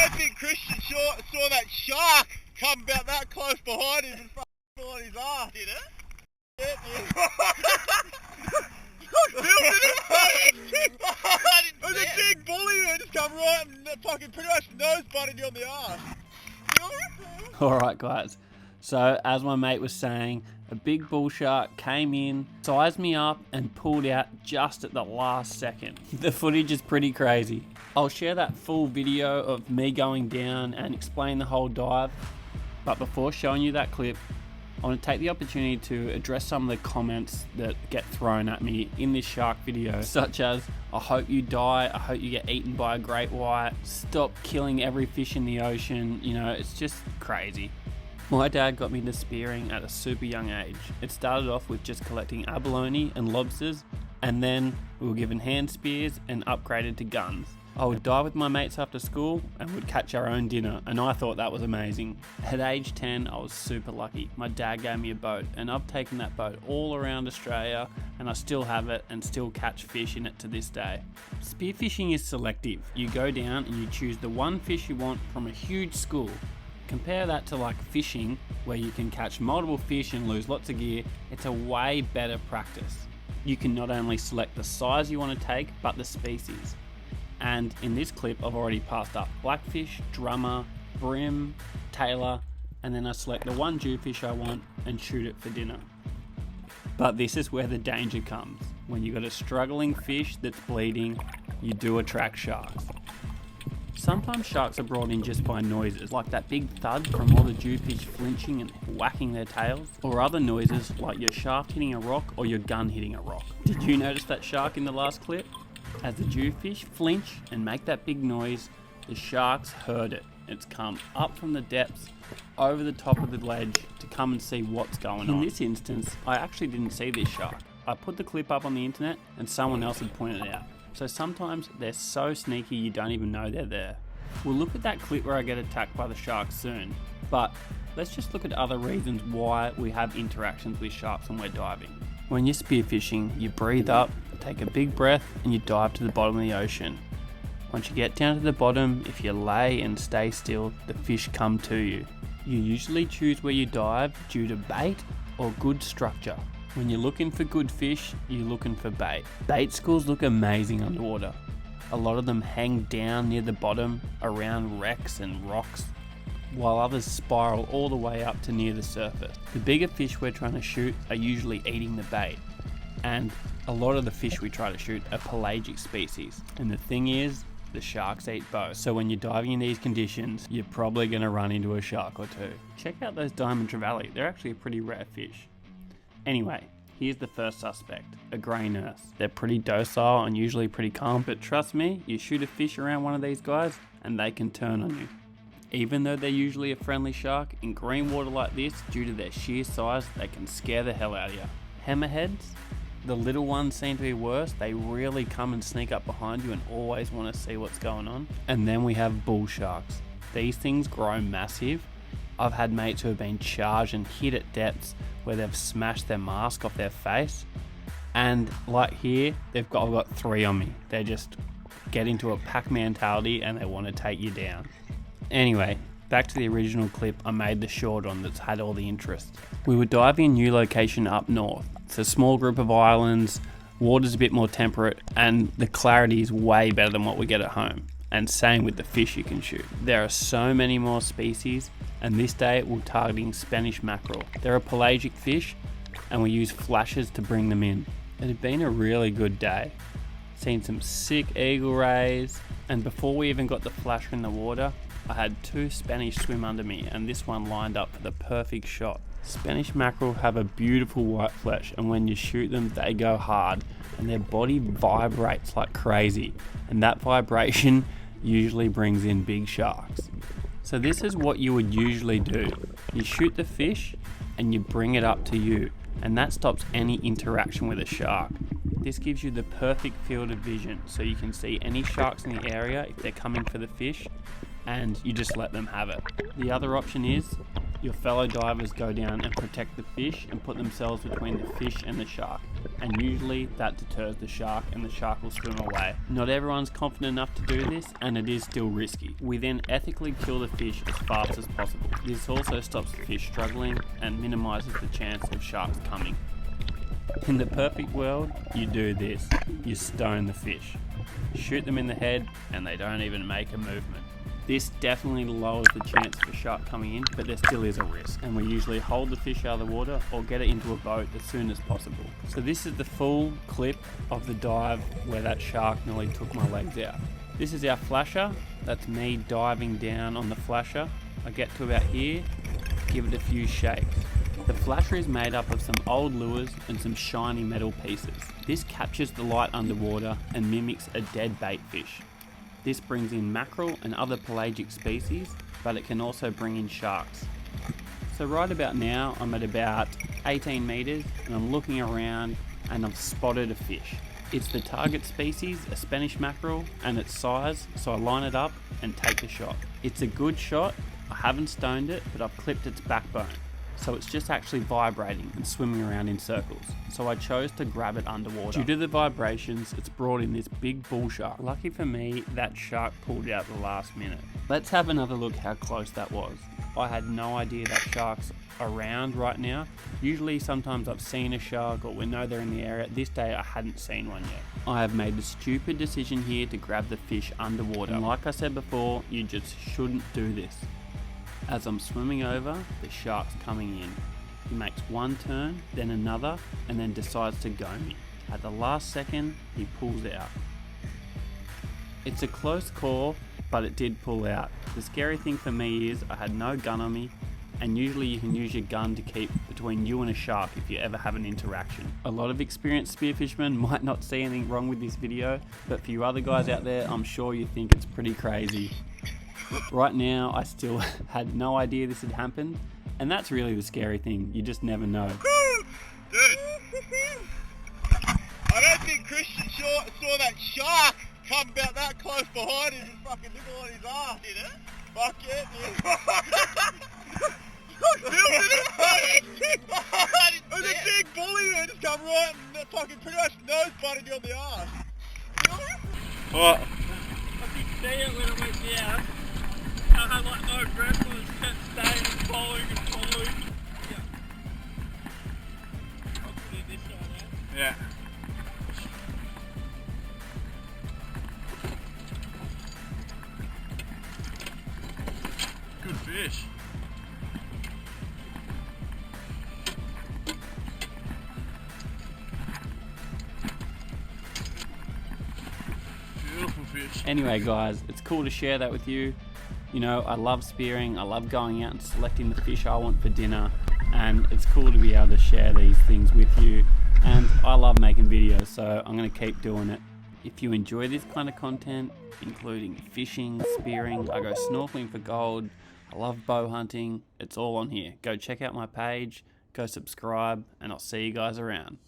don't think Christian saw that shark come about that close behind him and fell on his ass. Did it? Yeah, it was a big bully that just come right and fucking pretty much nose butted you on the arse. Alright guys, so as my mate was saying, a big bull shark came in, sized me up and pulled out just at the last second. The footage is pretty crazy. I'll share that full video of me going down and explain the whole dive, but before showing you that clip, I want to take the opportunity to address some of the comments that get thrown at me in this shark video, such as, I hope you die, I hope you get eaten by a great white, stop killing every fish in the ocean, you know, it's just crazy. My dad got me into spearing at a super young age. It started off with just collecting abalone and lobsters, and then we were given hand spears and upgraded to guns. I would dive with my mates after school and would catch our own dinner, and I thought that was amazing. At age 10, I was super lucky. My dad gave me a boat, and I've taken that boat all around Australia, and I still have it and still catch fish in it to this day. Spearfishing is selective. You go down and you choose the one fish you want from a huge school. Compare that to like fishing, where you can catch multiple fish and lose lots of gear. It's a way better practice. You can not only select the size you want to take, but the species. And in this clip, I've already passed up blackfish, drummer, brim, tailor, and then I select the one jewfish I want and shoot it for dinner. But this is where the danger comes. When you've got a struggling fish that's bleeding, you do attract sharks. Sometimes sharks are brought in just by noises, like that big thud from all the jewfish flinching and whacking their tails, or other noises like your shaft hitting a rock or your gun hitting a rock. Did you notice that shark in the last clip? As the jewfish flinch and make that big noise, the sharks heard it. It's come up from the depths, over the top of the ledge to come and see what's going on. In this instance, I actually didn't see this shark. I put the clip up on the internet and someone else had pointed it out. So sometimes they're so sneaky you don't even know they're there. We'll look at that clip where I get attacked by the shark soon, but let's just look at other reasons why we have interactions with sharks when we're diving. When you're spearfishing, you breathe up, take a big breath, and you dive to the bottom of the ocean. Once you get down to the bottom, if you lay and stay still, the fish come to you. You usually choose where you dive due to bait or good structure. When you're looking for good fish, you're looking for bait. Bait schools look amazing underwater. A lot of them hang down near the bottom around wrecks and rocks, while others spiral all the way up to near the surface. The bigger fish we're trying to shoot are usually eating the bait, and a lot of the fish we try to shoot are pelagic species. And the thing is, the sharks eat both. So when you're diving in these conditions, you're probably going to run into a shark or two. Check out those diamond trevally, they're actually a pretty rare fish. Anyway, here's the first suspect, a grey nurse. They're pretty docile and usually pretty calm, but trust me, you shoot a fish around one of these guys and they can turn on you. Even though they're usually a friendly shark, in green water like this, due to their sheer size, they can scare the hell out of you. Hammerheads, the little ones seem to be worse. They really come and sneak up behind you and always want to see what's going on. And then we have bull sharks. These things grow massive. I've had mates who have been charged and hit at depths where they've smashed their mask off their face. And like here, I've got 3 on me. They just get into a pack mentality and they want to take you down. Anyway, back to the original clip I made the short on that's had all the interest. We were diving a new location up north. It's a small group of islands, water's a bit more temperate, and the clarity is way better than what we get at home. And same with the fish you can shoot. There are so many more species, and this day we're targeting Spanish mackerel. They're a pelagic fish, and we use flashes to bring them in. It had been a really good day. Seen some sick eagle rays, and before we even got the flasher in the water, I had 2 Spanish swim under me, and this one lined up for the perfect shot. Spanish mackerel have a beautiful white flesh, and when you shoot them, they go hard, and their body vibrates like crazy, and that vibration usually brings in big sharks. So this is what you would usually do. You shoot the fish, and you bring it up to you, and that stops any interaction with a shark. This gives you the perfect field of vision, so you can see any sharks in the area if they're coming for the fish, and you just let them have it. The other option is Your fellow divers go down and protect the fish and put themselves between the fish and the shark, and usually that deters the shark and the shark will swim away. Not everyone's confident enough to do this, and it is still risky. We then ethically kill the fish as fast as possible. This also stops the fish struggling and minimises the chance of sharks coming. In the perfect world, you do this. You stone the fish. Shoot them in the head and they don't even make a movement. This definitely lowers the chance of a shark coming in, but there still is a risk, and we usually hold the fish out of the water or get it into a boat as soon as possible. So this is the full clip of the dive where that shark nearly took my legs out. This is our flasher. That's me diving down on the flasher. I get to about here, give it a few shakes. The flasher is made up of some old lures and some shiny metal pieces. This captures the light underwater and mimics a dead bait fish. This brings in mackerel and other pelagic species, but it can also bring in sharks. So right about now, I'm at about 18 meters and I'm looking around and I've spotted a fish. It's the target species, a Spanish mackerel, and its size, so I line it up and take the shot. It's a good shot. I haven't stoned it, but I've clipped its backbone. So it's just actually vibrating and swimming around in circles. So I chose to grab it underwater. Due to the vibrations, it's brought in this big bull shark. Lucky for me, that shark pulled out the last minute. Let's have another look how close that was. I had no idea that shark's around right now. Usually sometimes I've seen a shark or we know they're in the area. This day I hadn't seen one yet. I have made the stupid decision here to grab the fish underwater. And like I said before, you just shouldn't do this. As I'm swimming over, the shark's coming in. He makes one turn, then another, and then decides to go me. At the last second, he pulls out. It's a close call, but it did pull out. The scary thing for me is I had no gun on me, and usually you can use your gun to keep between you and a shark if you ever have an interaction. A lot of experienced spearfishermen might not see anything wrong with this video, but for you other guys out there, I'm sure you think it's pretty crazy. Right now, I still had no idea this had happened, and that's really the scary thing. You just never know. Dude, I don't think Christian saw that shark come about that close behind him and fucking nibble on his ass. Did it? Fuck it, It was a big bully that just come right and fucking pretty much nose butted you on the ass. What? I could see it when I went down. I had like no breath, I just kept staying and following and following. Yeah. I'll put it this side now. Yeah. Good fish. Beautiful fish. Anyway guys, it's cool to share that with you. You know, I love spearing, I love going out and selecting the fish I want for dinner, and it's cool to be able to share these things with you, and I love making videos, so I'm going to keep doing it. If you enjoy this kind of content, including fishing, spearing, I go snorkeling for gold, I love bow hunting, it's all on here. Go check out my page, go subscribe, and I'll see you guys around.